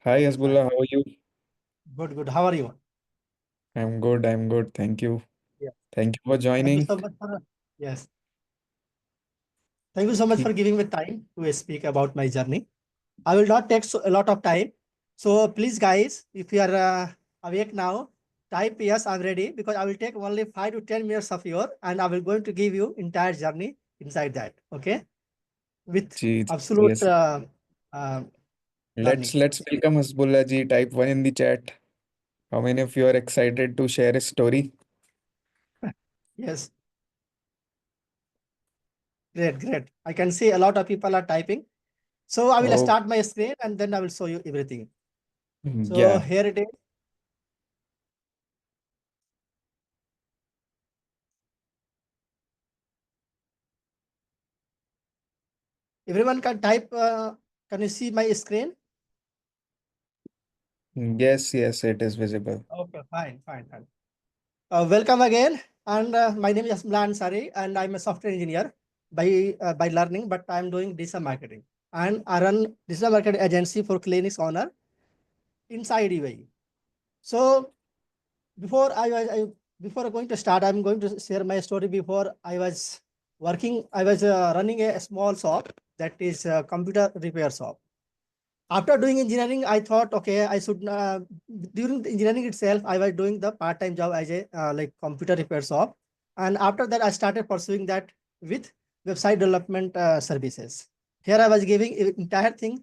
Hi Hi. Hasbullah, how are you? Good, good. How are you? I'm good, I'm good. Thank you. Yeah. Thank you for Thank you joining. so much for yes. Thank you so much for giving me time to speak about my journey. I will not take a lot of time. So please, guys, if you are awake now, type yes, I'm ready because I will take only 5 to 10 minutes of your and I will going to give you entire journey inside that. Okay, with Ji, absolute yes. uh, Let's learning. let's welcome Hasbullah ji. Type one in the chat. How many of you are excited to share a story? Yes, great, great. I can see a lot of people are typing. So I will Oh, start my screen and then I will show you everything. So yeah. here it is. Everyone can type. Can you see my screen? Yes, yes, it is visible. Okay, fine, fine, fine. Welcome again. And my name is Asmlan Ansari, and I'm a software engineer by learning, but I'm doing digital marketing. And I run digital marketing agency for clinics owner inside UAE. So before going to start, I'm going to share my story. Before I was working, I was running a small shop that is a computer repair shop. After doing engineering, I thought, okay, I should during the engineering itself, I was doing the part-time job as a like computer repair shop, and after that, I started pursuing that with website development services. Here, I was giving entire thing,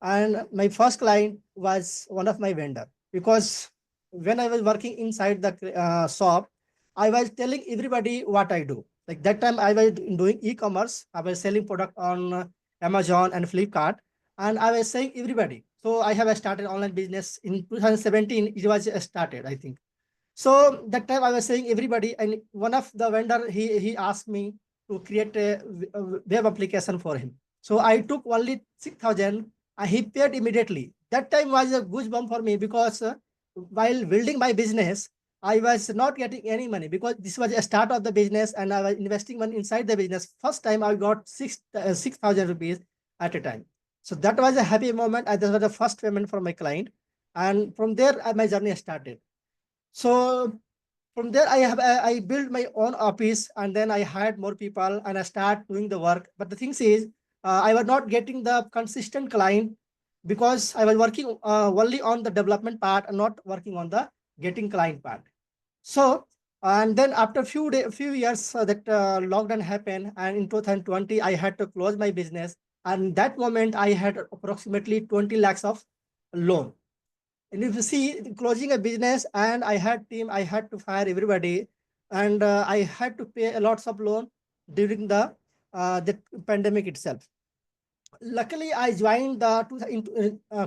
and my first client was one of my vendor because when I was working inside the shop, I was telling everybody what I do. Like that time, I was doing e-commerce. I was selling product on Amazon and Flipkart, and I was saying everybody. So I have started online business in 2017. It was started, I think. So that time I was saying everybody, and one of the vendor he asked me to create a web application for him. So I took only 6,000 and he paid immediately. That time was a goosebump for me because while building my business, I was not getting any money because this was a start of the business and I was investing money inside the business. First time I got 6,000 rupees at a time. So that was a happy moment. And that was the first payment from my client. And from there, my journey started. So from there, I built my own office and then I hired more people and I start doing the work. But the thing is, I was not getting the consistent client because I was working only on the development part and not working on the getting client part. So and then after few years that lockdown happened, and in 2020 I had to close my business. And that moment I had approximately 20 lakhs of loan. And if you see closing a business and I had team, I had to fire everybody, and I had to pay a lots of loan during the pandemic itself. Luckily, I joined the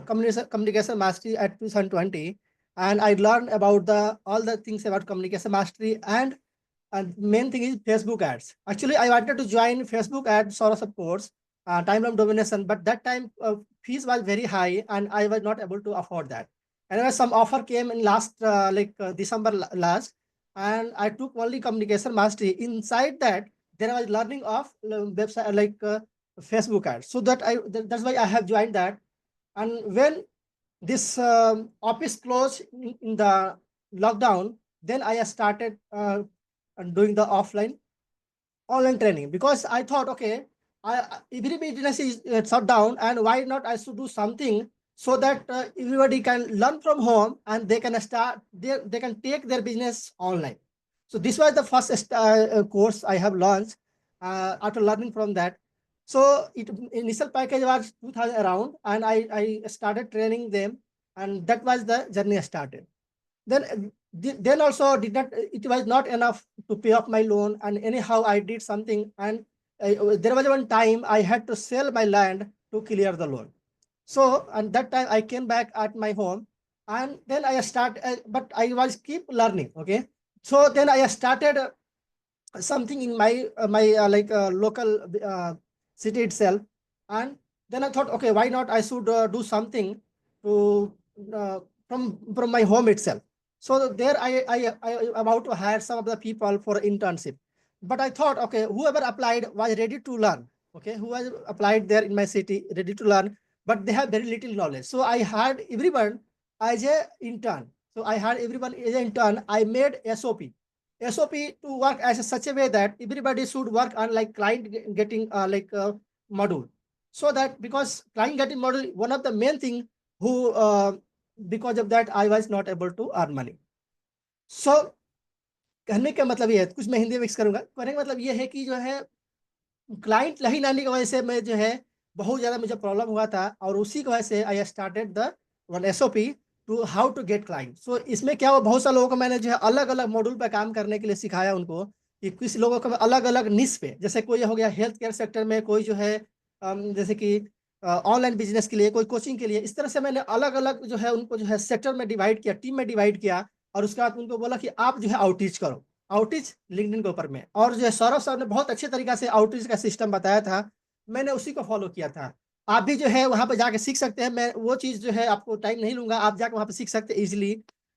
communication mastery at 2020, and I learned about the all the things about communication mastery and main thing is Facebook ads. Actually, I wanted to join Facebook ads source of course, timeline domination, but that time fees was very high and I was not able to afford that. And some offer came in last December last, and I took only communication mastery. Inside that, there was learning of website Facebook ads. So that's why I have joined that. And when this office closed in the lockdown, then I started doing the offline online training because I thought, okay, every business is shut down, and why not I should do something so that everybody can learn from home and they can they can take their business online. So this was the first course I have launched after learning from that. So it initial package was 2,000 around, and I started training them, and that was the journey I started. Then then also did not it was not enough to pay off my loan, and anyhow I did something, and there was one time I had to sell my land to clear the loan. So and that time I came back at my home, and then I start but I was keep learning. Okay, so then I started something in my local city itself. And then I thought, okay, why not I should do something to from my home itself. So there I about to hire some of the people for internship. But I thought, okay, whoever applied was ready to learn. Okay, who has applied there in my city ready to learn. but they have very little knowledge. So I hired everyone as a intern. So I hired everyone as an intern. I made SOP to work as such a way that everybody should work on like client getting module. So that because client getting module, one of the main thing who because of that I was not able to earn money. So कहने का मतलब ये है, कुछ मैं हिंदी में mix करूंगा। कहने का मतलब ये है कि जो है क्लाइंट नहीं लाने की वजह से मैं जो है बहुत ज़्यादा मुझे प्रॉब्लम हुआ था, और उसी की वजह से I started the one SOP to how to get client. So इसमें क्या हुआ, बहुत सारे लोगों को मैंने जो है अलग अलग मॉड्यूल पर काम करने के लिए सिखाया उनको, कि कुछ लोगों को अलग अलग निश पे, जैसे कोई हो गया हेल्थ केयर सेक्टर में, कोई जो है जैसे कि ऑनलाइन बिजनेस के लिए, कोई कोचिंग के लिए। इस तरह से मैंने अलग अलग जो है उनको जो है सेक्टर में डिवाइड किया, टीम में डिवाइड किया, और उसके बाद उनको बोला कि आप जो है आउटरीच करो, आउटरीच लिंक्डइन के ऊपर में। और जो है सौरभ सर ने बहुत अच्छे तरीका से आउटरीच का सिस्टम बताया था, मैंने उसी को फॉलो किया था। आप भी जो है वहाँ पे जाके सीख सकते हैं, मैं वो चीज़ जो है आपको टाइम नहीं लूंगा, आप जाके वहाँ पे सीख सकते हैं इजीली।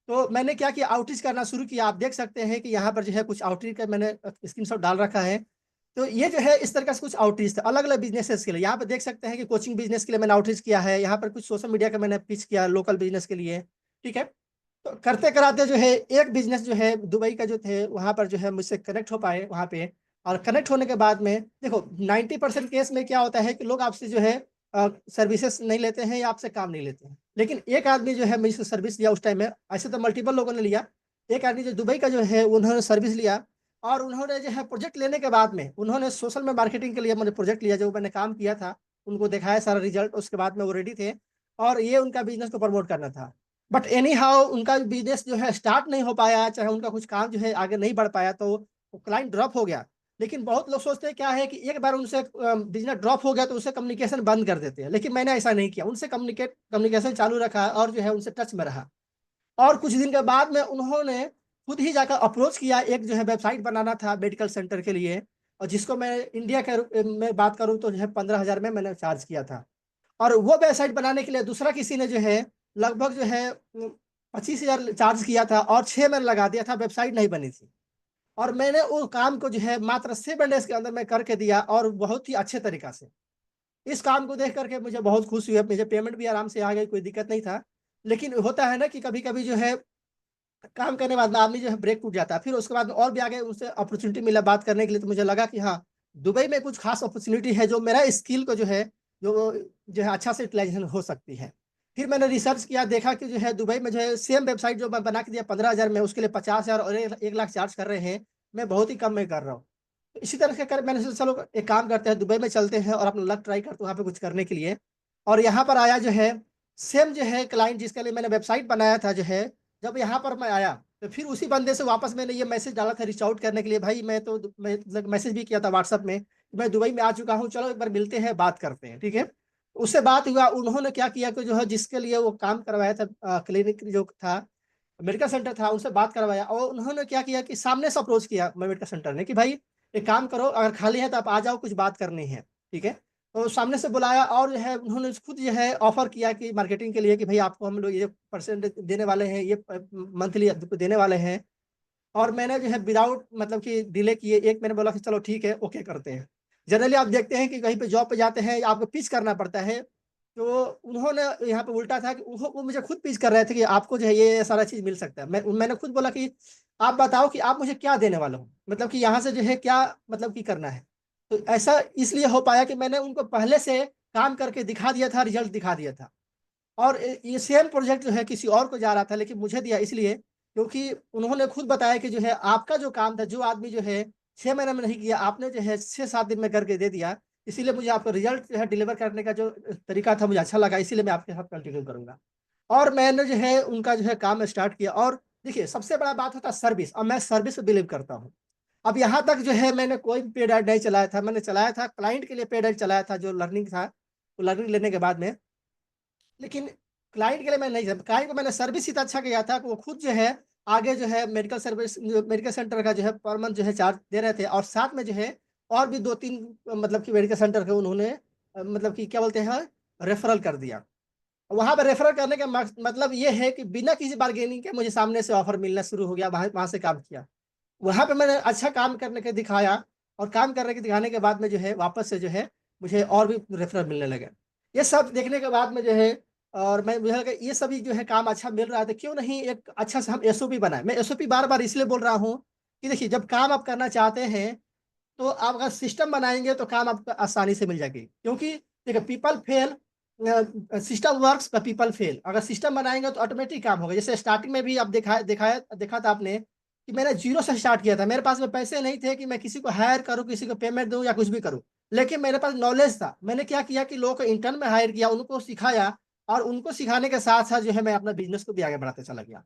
तो मैंने क्या किया, आउटरीच करना शुरू किया। आप देख सकते हैं कि यहाँ पर जो है कुछ आउटरीच का मैंने स्क्रीनशॉट डाल रखा है। तो ये जो है इस तरह का कुछ आउटरीच था अलग अलग बिजनेसेस के लिए। यहाँ पे देख सकते हैं कि कोचिंग बिजनेस के लिए मैंने आउटरीच किया है, यहाँ पर कुछ सोशल मीडिया का मैंने पिच किया लोकल बिजनेस के लिए। ठीक है, तो करते कराते जो है एक बिजनेस जो है दुबई का जो थे, वहाँ पर जो है मुझसे कनेक्ट हो पाए वहाँ पे। और कनेक्ट होने के बाद में देखो 90% केस में क्या होता है कि लोग आपसे जो है सर्विसेज नहीं लेते हैं या आपसे काम नहीं लेते हैं, लेकिन एक आदमी जो है मुझसे सर्विस लिया उस टाइम में। ऐसे तो मल्टीपल लोगों ने लिया, एक आदमी जो दुबई का जो है उन्होंने सर्विस लिया, और उन्होंने जो है प्रोजेक्ट लेने के बाद में उन्होंने सोशल में मार्केटिंग के लिए मुझे प्रोजेक्ट लिया, जो मैंने काम किया था उनको दिखाया सारा रिजल्ट, उसके बाद में वो रेडी थे, और ये उनका बिजनेस को प्रमोट करना था। बट एनी हाउ उनका बिजनेस जो है स्टार्ट नहीं हो पाया, चाहे उनका कुछ काम जो है आगे नहीं बढ़ पाया, तो वो क्लाइंट ड्रॉप हो गया। लेकिन बहुत लोग सोचते हैं क्या है कि एक बार उनसे बिजनेस ड्रॉप हो गया तो उससे कम्युनिकेशन बंद कर देते हैं, लेकिन मैंने ऐसा नहीं किया, उनसे कम्युनिकेशन चालू रखा और जो है उनसे टच में रहा। और कुछ दिन के बाद में उन्होंने खुद ही जाकर अप्रोच किया, एक जो है वेबसाइट बनाना था मेडिकल सेंटर के लिए, और जिसको मैं इंडिया के में बात करूँ तो जो है 15,000 में मैंने चार्ज किया था। और वो वेबसाइट बनाने के लिए दूसरा किसी ने जो है लगभग जो है 25,000 चार्ज किया था, और 6 महीने लगा दिया था, वेबसाइट नहीं बनी थी। और मैंने वो काम को जो है मात्र 7 डेज के अंदर में करके दिया, और बहुत ही अच्छे तरीका से। इस काम को देख करके मुझे बहुत खुशी हुई, मुझे पेमेंट भी आराम से आ गई, कोई दिक्कत नहीं था। लेकिन होता है ना कि कभी कभी जो है काम करने के बाद में आदमी जो है ब्रेक टूट जाता है, फिर उसके बाद में और भी आगे उनसे अपॉर्चुनिटी मिला बात करने के लिए, तो मुझे लगा कि हाँ दुबई में कुछ खास अपॉर्चुनिटी है जो मेरा स्किल को जो है अच्छा से यूटिलाइजेशन हो सकती है। फिर मैंने रिसर्च किया, देखा कि जो है दुबई में जो है सेम वेबसाइट जो मैं बना के दिया 15,000 में, उसके लिए 50,000 और 1 लाख चार्ज कर रहे हैं, मैं बहुत ही कम में कर रहा हूँ। तो इसी तरह से कर मैंने सोचा चलो एक काम करते हैं, दुबई में चलते हैं और अपना लक ट्राई करते हैं वहाँ पे कुछ करने के लिए। और यहाँ पर आया जो है सेम जो है क्लाइंट जिसके लिए मैंने वेबसाइट बनाया था जो है, जब यहाँ पर मैं आया तो फिर उसी बंदे से वापस मैंने ये मैसेज डाला था रीच आउट करने के लिए, भाई मैं मैसेज भी किया था व्हाट्सअप में कि मैं दुबई में आ चुका हूँ, चलो एक बार मिलते हैं बात करते हैं। ठीक है, उससे बात हुआ, उन्होंने क्या किया कि जो है जिसके लिए वो काम करवाया था क्लिनिक जो था मेडिकल सेंटर था, उनसे बात करवाया, और उन्होंने क्या किया कि सामने से अप्रोच किया मेडिकल सेंटर ने कि भाई एक काम करो, अगर खाली है तो आप आ जाओ, कुछ बात करनी है। ठीक है, तो सामने से बुलाया, और जो है उन्होंने खुद जो है ऑफर किया कि मार्केटिंग के लिए कि भाई आपको हम लोग ये परसेंट देने वाले हैं, ये मंथली देने वाले हैं। और मैंने जो है विदाउट मतलब कि डिले किए एक मैंने बोला कि चलो ठीक है ओके करते हैं। जनरली आप देखते हैं कि कहीं पे जॉब पे जाते हैं आपको पिच करना पड़ता है, तो उन्होंने यहाँ पे उल्टा था कि वो मुझे खुद पिच कर रहे थे कि आपको जो है ये सारा चीज मिल सकता है। मैंने खुद बोला कि आप बताओ कि आप मुझे क्या देने वाले हो, मतलब कि यहाँ से जो है क्या मतलब कि करना है। तो ऐसा इसलिए हो पाया कि मैंने उनको पहले से काम करके दिखा दिया था, रिजल्ट दिखा दिया था। और ये सेम प्रोजेक्ट जो है किसी और को जा रहा था, लेकिन मुझे दिया इसलिए क्योंकि उन्होंने खुद बताया कि जो है आपका जो काम था, जो आदमी जो है 6 महीने में नहीं किया, आपने जो है 6-7 दिन में करके दे दिया। इसीलिए मुझे आपका रिजल्ट जो है डिलीवर करने का जो तरीका था मुझे अच्छा लगा, इसीलिए मैं आपके साथ कंटिन्यू करूंगा। और मैंने जो है उनका जो है काम स्टार्ट किया। और देखिए सबसे बड़ा बात होता है सर्विस, और मैं सर्विस पे बिलीव करता हूँ। अब यहाँ तक जो है मैंने कोई पेड ऐड नहीं चलाया था, मैंने चलाया था क्लाइंट के लिए पेड ऐड चलाया था जो लर्निंग था, तो लर्निंग लेने के बाद में। लेकिन क्लाइंट के लिए मैं नहीं, क्लाइंट को मैंने सर्विस इतना अच्छा किया था कि वो खुद जो है आगे जो है मेडिकल सर्विस मेडिकल सेंटर का जो है पर मंथ जो है चार्ज दे रहे थे, और साथ में जो है और भी 2-3 मतलब कि मेडिकल सेंटर के उन्होंने मतलब कि क्या बोलते हैं रेफरल कर दिया। वहां पर रेफरल करने का मतलब ये है कि बिना किसी बार्गेनिंग के मुझे सामने से ऑफर मिलना शुरू हो गया, वहां वहां से काम किया, वहां पे मैंने अच्छा काम करने के दिखाया, और काम करने के दिखाने के बाद में जो है वापस से जो है मुझे और भी रेफरल मिलने लगे। ये सब देखने के बाद में जो है, और मैं मुझे लगा ये सभी जो है काम अच्छा मिल रहा है, तो क्यों नहीं एक अच्छा से हम एसओपी बनाए। मैं एसओपी बार बार इसलिए बोल रहा हूँ कि देखिए, जब काम आप करना चाहते हैं तो आप अगर सिस्टम बनाएंगे तो काम आपको आसानी से मिल जाएगी। क्योंकि देखिए, पीपल फेल, सिस्टम वर्क्स पर पीपल फेल। अगर सिस्टम बनाएंगे तो ऑटोमेटिक काम होगा। जैसे स्टार्टिंग में भी आप देखा था आपने कि मैंने जीरो से स्टार्ट किया था। मेरे पास में पैसे नहीं थे कि मैं किसी को हायर करूं, किसी को पेमेंट दूं या कुछ भी करूं। लेकिन मेरे पास नॉलेज था। मैंने क्या किया कि लोगों को इंटर्न में हायर किया, उनको सिखाया, और उनको सिखाने के साथ साथ जो है मैं अपना बिजनेस को भी आगे बढ़ाते चला गया।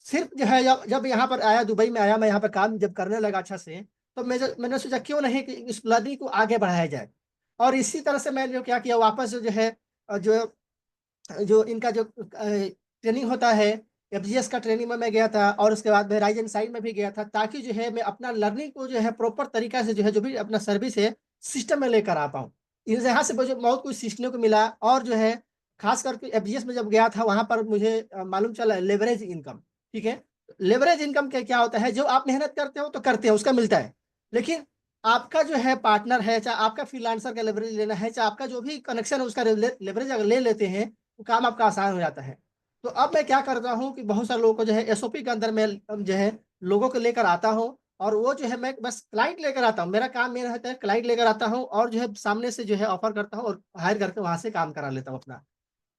सिर्फ जो है, जब जब यहाँ पर आया, दुबई में आया, मैं यहाँ पर काम जब करने लगा अच्छा से, तो मैंने सोचा क्यों नहीं कि इस लर्निंग को आगे बढ़ाया जाए। और इसी तरह से मैंने जो क्या किया, वापस जो है जो जो इनका जो ट्रेनिंग होता है, एफजीएस का ट्रेनिंग में मैं गया था, और उसके बाद मैं राइजन साइड में भी गया था, ताकि जो है मैं अपना लर्निंग को जो है प्रॉपर तरीका से जो है, जो भी अपना सर्विस है, सिस्टम में लेकर आ पाऊँ। इस यहाँ से मुझे बहुत कुछ सीखने को मिला। और जो है खास करके एफजीएस में जब गया था, वहां पर मुझे मालूम चला लेवरेज इनकम। ठीक है। लेवरेज इनकम क्या होता है, जो आप मेहनत करते हो तो करते हो, उसका मिलता है। लेकिन आपका जो है पार्टनर है, चाहे आपका फ्रीलांसर का लेवरेज लेना है, चाहे आपका जो भी कनेक्शन है उसका लेवरेज अगर ले लेते हैं, तो काम आपका आसान हो जाता है। तो अब मैं क्या करता हूँ कि बहुत सारे लोगों को जो है एसओपी के अंदर मैं जो है लोगों को लेकर आता हूँ, और वो जो है मैं बस क्लाइंट लेकर आता हूँ। मेरा काम मेरा रहता है क्लाइंट लेकर आता हूँ, और जो है सामने से जो है ऑफर करता हूँ और हायर करके वहां से काम करा लेता हूँ अपना।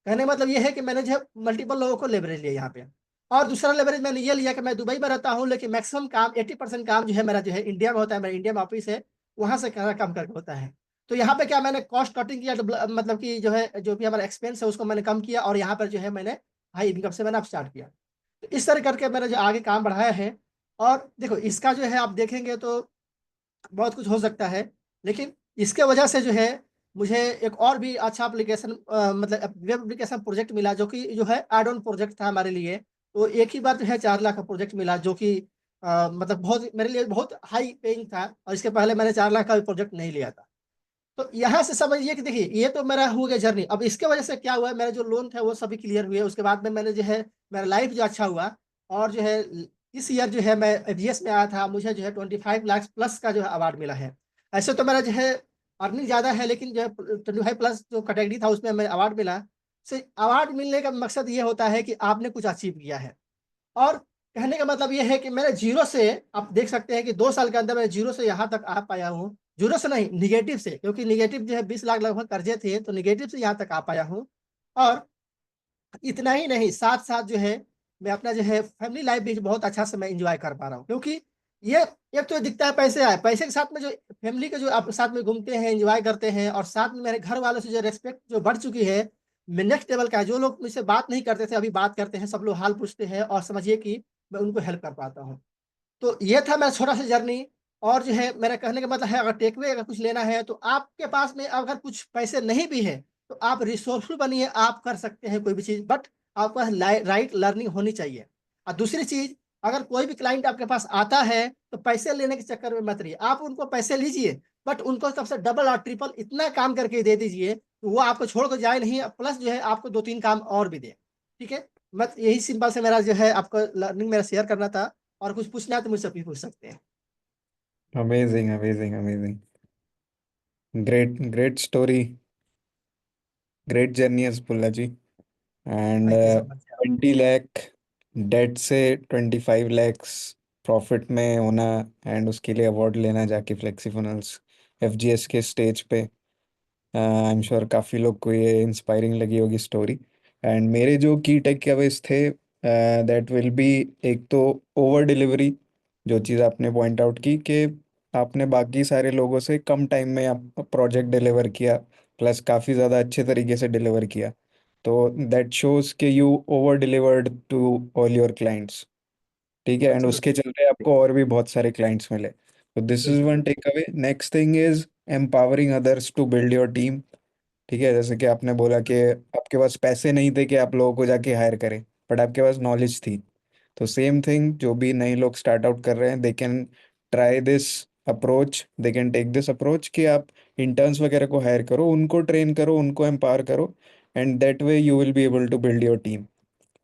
कहने का मतलब ये है कि मैंने जो है मल्टीपल लोगों को लेवरेज लिया यहाँ पे। और दूसरा लेवरेज मैंने ये लिया कि मैं दुबई में रहता हूँ, लेकिन मैक्सिमम काम 80% काम जो है मेरा जो है इंडिया में होता है। मेरा इंडिया में ऑफिस है, वहां से काम करके होता है। तो यहाँ पे क्या मैंने कॉस्ट कटिंग किया, मतलब कि जो है जो भी हमारा एक्सपेंस है उसको मैंने कम किया, और यहाँ पर जो है मैंने हाई इनकम से मैंने अब स्टार्ट किया। तो इस तरह करके मैंने जो आगे काम बढ़ाया है। और देखो, इसका जो है आप देखेंगे तो बहुत कुछ हो सकता है, लेकिन इसके वजह से जो है मुझे एक और भी अच्छा एप्लीकेशन, मतलब वेब एप्लीकेशन प्रोजेक्ट मिला, जो कि जो है एड ऑन प्रोजेक्ट था हमारे लिए। तो एक ही बार जो है 4 लाख का प्रोजेक्ट मिला, जो कि मतलब बहुत मेरे लिए बहुत हाई पेइंग था, और इसके पहले मैंने 4 लाख का प्रोजेक्ट नहीं लिया था। तो यहाँ से समझिए कि देखिए, ये तो मेरा हो गया जर्नी। अब इसके वजह से क्या हुआ, मेरे जो लोन थे वो सभी क्लियर हुए। उसके बाद में मैंने जो है मेरा लाइफ जो अच्छा हुआ। और जो है इस ईयर जो है मैं एफजीएस में आया था, मुझे जो है 25 लाख प्लस का जो है अवार्ड मिला है। ऐसे तो मेरा जो है अर्निंग ज्यादा है, लेकिन जो है 25 प्लस जो कैटेगरी था उसमें हमें अवार्ड मिला। से अवार्ड मिलने का मकसद ये होता है कि आपने कुछ अचीव किया है। और कहने का मतलब ये है कि मैंने जीरो से, आप देख सकते हैं कि 2 साल के अंदर मैं जीरो से यहाँ तक आ पाया हूँ। जीरो से नहीं, निगेटिव से, क्योंकि निगेटिव जो है 20 लाख लगभग कर्जे थे, तो निगेटिव से यहाँ तक आ पाया हूँ। और इतना ही नहीं, साथ साथ जो है मैं अपना जो है फैमिली लाइफ भी बहुत अच्छा से मैं इंजॉय कर पा रहा हूँ। क्योंकि ये एक तो दिखता है पैसे आए, पैसे के साथ में जो फैमिली के जो आप साथ में घूमते हैं, एंजॉय करते हैं, और साथ में मेरे घर वालों से जो रेस्पेक्ट जो बढ़ चुकी है, मैं नेक्स्ट लेवल का है। जो लोग मुझसे बात नहीं करते थे अभी बात करते हैं, सब लोग हाल पूछते हैं, और समझिए कि मैं उनको हेल्प कर पाता हूँ। तो ये था मेरा छोटा सा जर्नी। और जो है मेरा कहने का मतलब है, अगर टेकअवे अगर कुछ लेना है, तो आपके पास में अगर कुछ पैसे नहीं भी है, तो आप रिसोर्सफुल बनिए, आप कर सकते हैं कोई भी चीज़, बट आपको राइट लर्निंग होनी चाहिए। और दूसरी चीज़, अगर कोई भी क्लाइंट आपके पास आता है, तो पैसे लेने के चक्कर में मत रहिए। आप उनको पैसे लीजिए, बट उनको सबसे डबल और ट्रिपल इतना काम करके दे दीजिए, तो वो आपको छोड़ कर जाए नहीं, प्लस जो है आपको 2-3 काम और भी दे। ठीक है। मत यही सिंपल से मेरा जो है आपको लर्निंग मेरा शेयर करना था। और कुछ पूछना है तो मुझसे भी पूछ सकते हैं। Amazing amazing amazing. Great great story. Great journey है Pulla ji. And thank you so much. 20 lakh date से 25 लैक्स प्रॉफिट में होना, एंड उसके लिए अवार्ड लेना जाके फ्लेक्सी फनल्स एफजीएस के स्टेज पे। आई एम श्योर काफ़ी लोग को ये इंस्पायरिंग लगी होगी स्टोरी। एंड मेरे जो की टेकअवेज थे, दैट विल बी, एक तो ओवर डिलीवरी, जो चीज़ आपने पॉइंट आउट की कि आपने बाकी सारे लोगों से कम टाइम में आप प्रोजेक्ट डिलीवर किया, प्लस काफ़ी ज़्यादा अच्छे तरीके से डिलीवर किया। तो दैट शोज कि you over delivered to all your clients. ठीक है, एंड उसके एब्सोल्युटली। चलते आपको और भी बहुत सारे क्लाइंट्स मिले। तो दिस इज बिल्कुल। One take away. Next thing is empowering others to build your team. ठीक है, जैसे कि आपने बोला कि आपके पास पैसे नहीं थे कि आप लोगों को जाके हायर करें, बट आपके पास नॉलेज थी। तो सेम थिंग, जो भी नए लोग स्टार्ट आउट कर रहे हैं, they can try this approach, they can take this approach कि आप इंटर्न्स वगैरह को हायर करो, उनको ट्रेन करो, उनको एम्पावर करो, and that way you will be able to build your team.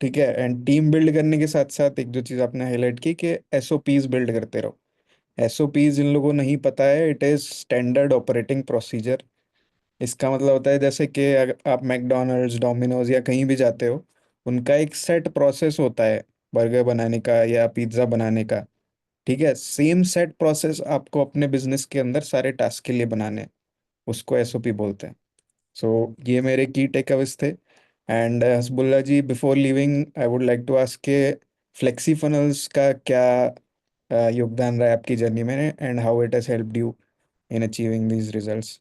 ठीक है, एंड टीम बिल्ड करने के साथ साथ एक जो चीज़ आपने हाईलाइट की कि एसओपीज बिल्ड करते रहो। एसओपीज जिन लोगों को नहीं पता है, it is standard operating procedure. इसका मतलब होता है जैसे कि अगर आप मैकडोनल्ड्स, डोमिनोज या कहीं भी जाते हो, उनका एक सेट प्रोसेस होता है बर्गर बनाने का या पिज्ज़ा बनाने का। ठीक है, सेम सेट प्रोसेस आपको अपने बिजनेस के अंदर सारे टास्क के लिए बनाने हैं। उसको एसओपी बोलते हैं। सो ये मेरे की टेकअवेज थे। And Hasbulla ji, before living I would like to ask के फ्लेक्सी फनल्स का क्या योगदान रहा है आपकी जर्नी में, and how it has helped you in achieving these results.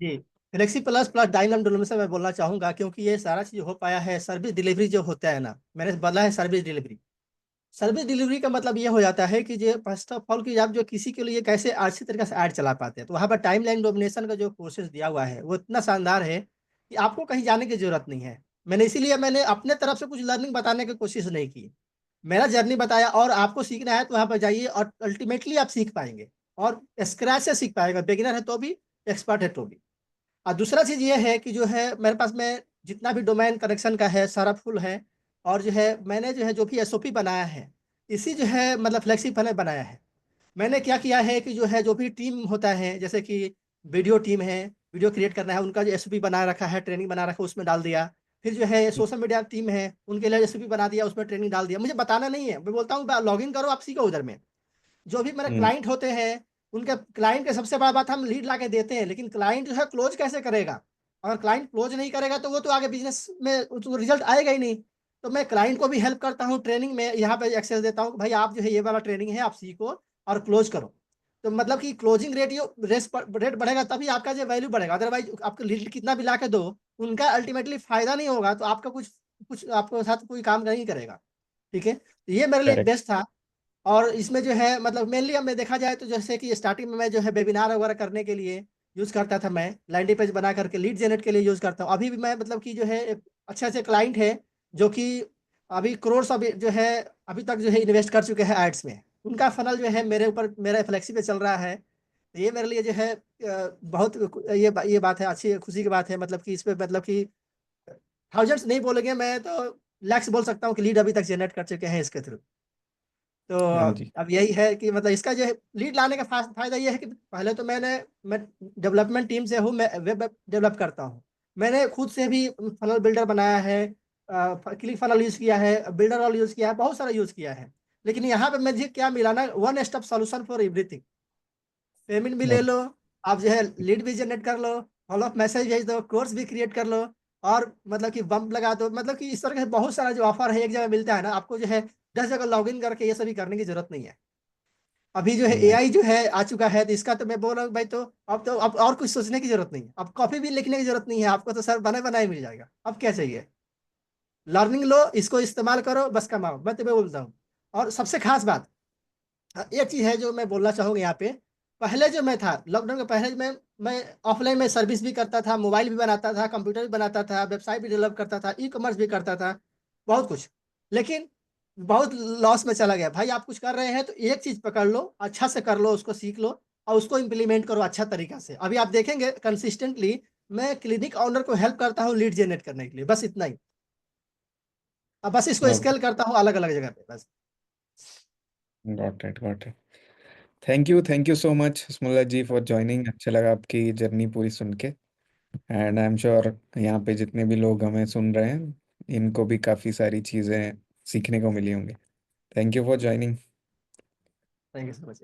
जी, गैलेक्सी प्लस प्लस डायनाम डोलो से मैं बोलना चाहूंगा, क्योंकि ये सारा चीज हो पाया है सर्विस डिलीवरी जो होता है ना, मैंने बोला है सर्विस डिलीवरी। सर्विस डिलीवरी का मतलब ये हो जाता है कि जो फर्स्ट ऑफ ऑल कि आप जो किसी के लिए कैसे अच्छी तरीके से ऐड चला पाते हैं, तो वहाँ पर टाइम लाइन डोमिनेशन का जो प्रोसेस दिया हुआ है वो इतना शानदार है कि आपको कहीं जाने की जरूरत नहीं है। मैंने अपने तरफ से कुछ लर्निंग बताने की कोशिश नहीं की, मेरा जर्नी बताया। और आपको सीखना है तो वहाँ पर जाइए और अल्टीमेटली आप सीख पाएंगे, और स्क्रैच से सीख पाएंगे, बिगिनर है तो भी, एक्सपर्ट है तो भी। और दूसरा चीज ये है कि जो है मेरे पास में जितना भी डोमेन कनेक्शन का है सारा फुल है। और जो है मैंने जो है जो भी एसओपी बनाया है, इसी जो है मतलब फ्लेक्सिबल बनाया है। मैंने क्या किया है कि जो है जो भी टीम होता है, जैसे कि वीडियो टीम है, वीडियो क्रिएट करना है, उनका जो एसओपी बना रखा है, ट्रेनिंग बना रखा है, उसमें डाल दिया। फिर जो है सोशल मीडिया टीम है, उनके लिए एसओपी बना दिया, उसमें ट्रेनिंग डाल दिया। मुझे बताना नहीं है, मैं बोलता हूँ लॉग इन करो, आप सीखो उधर में। जो भी मेरे हम्म। क्लाइंट होते हैं, उनके क्लाइंट के सबसे बड़ा बात, हम लीड ला के देते हैं, लेकिन क्लाइंट जो है क्लोज कैसे करेगा? अगर क्लाइंट क्लोज नहीं करेगा तो वो तो आगे बिजनेस में उसको रिजल्ट आएगा ही नहीं। तो मैं क्लाइंट को भी हेल्प करता हूँ ट्रेनिंग में, यहाँ पे एक्सेस देता हूँ कि भाई आप जो है ये वाला ट्रेनिंग है, आप सीखो और क्लोज करो। तो मतलब कि क्लोजिंग रेट बढ़ेगा तभी आपका जो वैल्यू बढ़ेगा। अदरवाइज आपको लीड कितना भी ला के दो, उनका अल्टीमेटली फायदा नहीं होगा, तो आपका कुछ कुछ आपके साथ कोई काम नहीं करेगा। ठीक है, तो ये मेरे लिए एक करेक्ट। बेस्ट था। और इसमें जो है मतलब मेनली अब मैं देखा जाए तो जैसे कि स्टार्टिंग में मैं जो है वेबिनार वगैरह करने के लिए यूज करता था, मैं लैंडिंग पेज बना करके लीड जनरेट के लिए यूज करता हूँ। अभी भी मैं मतलब कि जो है एक अच्छे अच्छे क्लाइंट है जो कि अभी करोड़ अभी जो है अभी तक जो है इन्वेस्ट कर चुके हैं एड्स में। उनका फनल जो है मेरे ऊपर मेरा फ्लेक्सी पे चल रहा है। तो ये मेरे लिए जो है बहुत ये बात है, अच्छी खुशी की बात है। मतलब कि इस पे मतलब कि थाउजेंड्स नहीं बोलेंगे, मैं तो लैक्स बोल सकता हूँ कि लीड अभी तक जनरेट कर चुके हैं इसके थ्रू। तो हाँ जी। अब यही है कि मतलब इसका जो है लीड लाने का फायदा ये है कि पहले तो मैं डेवलपमेंट टीम से हूँ, मैं वेब डेवलप करता हूँ। मैंने खुद से भी फनल बिल्डर बनाया है, क्लिक फनल यूज किया है, बिल्डर वाल यूज किया है, बहुत सारा यूज किया है। लेकिन यहाँ पे मुझे क्या मिला ना, one stop solution for everything. Payment भी ले लो, आप जो है लीड भी जनरेट कर लो, फॉलो अप मैसेज भेज दो, कोर्स भी क्रिएट कर लो, और मतलब कि बम्प लगा दो। मतलब कि इस तरह के बहुत सारा जो ऑफर है एक जगह मिलता है ना, आपको जो है 10 जगह लॉग इन करके ये सभी करने की जरूरत नहीं है। अभी जो है नहीं। एआई जो है आ चुका है, तो इसका तो मैं बोल रहा हूँ भाई, तो अब और कुछ सोचने की जरूरत नहीं है, अब कॉपी भी लिखने की जरूरत नहीं है आपको, तो सर बना बनाए मिल जाएगा। अब क्या चाहिए? लर्निंग लो, इसको इस्तेमाल करो, बस कमाओ, मैं तुम्हें बोलता हूँ। और सबसे खास बात, एक चीज है जो मैं बोलना चाहूंगा यहाँ पे। पहले जो मैं था लॉकडाउन के पहले, मैं ऑफलाइन में सर्विस भी करता था, मोबाइल भी बनाता था, कंप्यूटर भी बनाता था, वेबसाइट भी डेवलप करता था, ई कॉमर्स भी करता था, बहुत कुछ। लेकिन बहुत लॉस में चला गया। भाई आप कुछ कर रहे हैं तो एक चीज पकड़ लो, अच्छा से कर लो, उसको सीख लो और उसको इम्प्लीमेंट करो अच्छा तरीका से। अभी आप देखेंगे कंसिस्टेंटली मैं क्लिनिक ऑनर को हेल्प करता हूँ लीड जनरेट करने के लिए, बस इतना ही। अब बस इसको ओके। स्केल करता हूँ अलग अलग जगह पे बस। Got it, got it. Thank you so much Hasmulla ji for joining. अच्छा लगा आपकी जर्नी पूरी सुन के। एंड आई एम श्योर यहाँ पे जितने भी लोग हमें सुन रहे हैं, इनको भी काफ़ी सारी चीज़ें सीखने को मिली होंगी। Thank you for joining. Thank you so much.